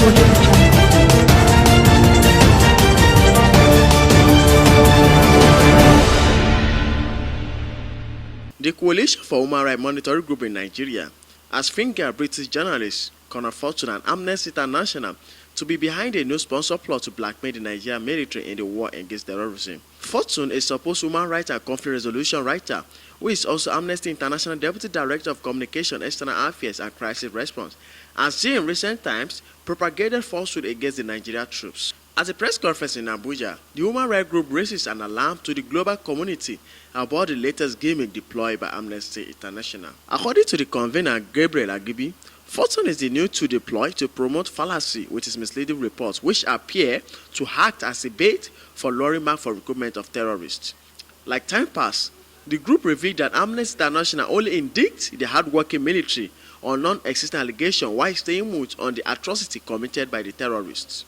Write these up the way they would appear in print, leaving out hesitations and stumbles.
watching this channel. The Coalition for Human Rights Monitoring Group in Nigeria has fingered British journalists Conor and Amnesty International to be behind a no-sponsor plot to blackmail the Nigerian military in the war against terrorism. Fortune, a supposed human rights and conflict resolution writer, who is also Amnesty International Deputy Director of Communication, External Affairs and Crisis Response, has seen in recent times propagated falsehood against the Nigerian troops. At a press conference in Abuja, the human rights group raises an alarm to the global community about the latest gimmick deployed by Amnesty International. According to the convener Gabriel Agibi, Fortune is the new tool deployed to promote Fallacy, which is misleading reports, which appear to act as a bait for luring back for recruitment of terrorists. Like time passed, the group revealed that Amnesty International only indicts the hardworking military on non-existent allegations while staying mute on the atrocity committed by the terrorists.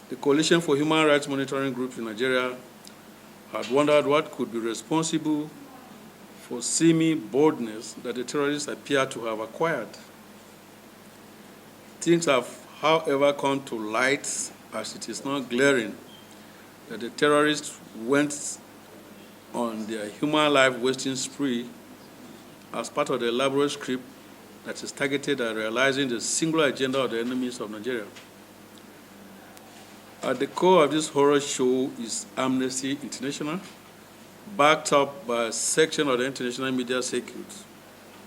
The Coalition for Human Rights Monitoring Group in Nigeria had wondered what could be responsible for seeming boldness that the terrorists appear to have acquired. Things have, however, come to light as it is not glaring that the terrorists went on their human life wasting spree as part of the elaborate script that is targeted at realizing the singular agenda of the enemies of Nigeria. At the core of this horror show is Amnesty International, backed up by a section of the international media circuit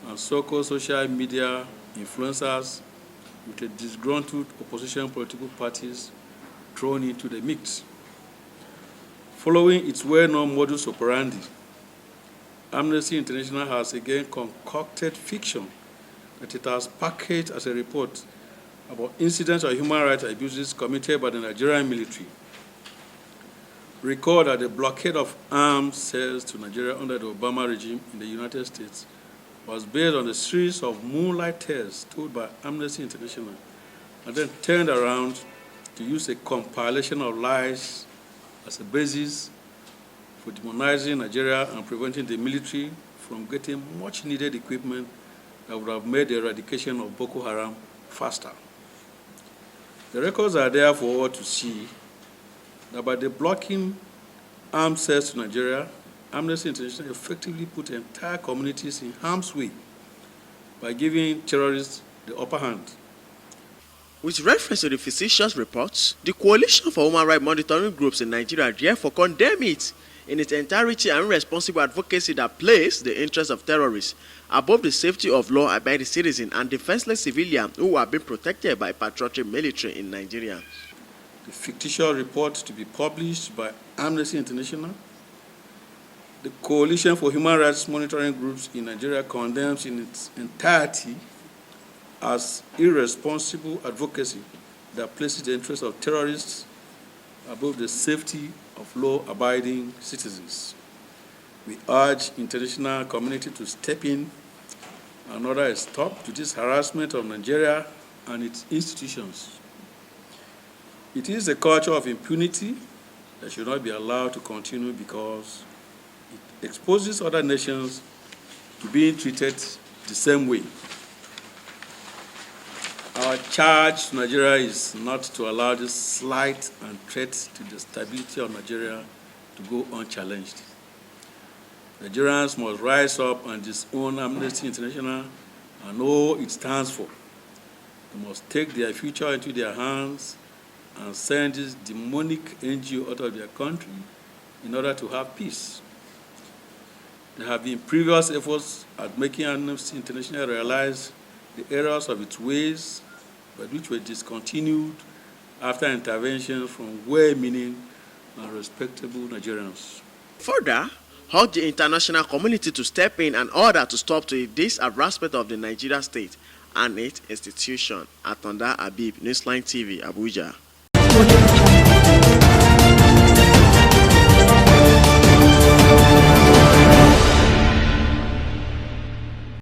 and so-called social media influencers with a disgruntled opposition political parties thrown into the mix. Following its well-known modus operandi, Amnesty International has again concocted fiction that it has packaged as a report about incidents of human rights abuses committed by the Nigerian military. Recall that the blockade of arms sales to Nigeria under the Obama regime in the United States was based on a series of moonlight tales told by Amnesty International and then turned around to use a compilation of lies as a basis for demonizing Nigeria and preventing the military from getting much-needed equipment that would have made the eradication of Boko Haram faster. The records are there for all to see that by the blocking arms sales to Nigeria, Amnesty International effectively put entire communities in harm's way by giving terrorists the upper hand. With reference to the fictitious reports, the Coalition for Human Rights Monitoring Groups in Nigeria therefore condemn it in its entirety and irresponsible advocacy that place the interests of terrorists above the safety of law-abiding citizens and defenseless civilians who are being protected by patriotic military in Nigeria. The fictitious report to be published by Amnesty International, the Coalition for Human Rights Monitoring Groups in Nigeria condemns in its entirety as irresponsible advocacy that places the interests of terrorists above the safety of law-abiding citizens. We urge international community to step in and order a stop to this harassment of Nigeria and its institutions. It is a culture of impunity that should not be allowed to continue because it exposes other nations to being treated the same way. Our charge to Nigeria is not to allow this slight and threat to the stability of Nigeria to go unchallenged. Nigerians must rise up and disown Amnesty International and know what it stands for. They must take their future into their hands and send this demonic NGO out of their country in order to have peace. There have been previous efforts at making Amnesty International realize the errors of its ways, but which were discontinued after intervention from well-meaning and respectable Nigerians. Further, urge the international community to step in and order to stop to this harassment of the Nigerian state and its institution. Gabriel Agibi, Newsline TV, Abuja.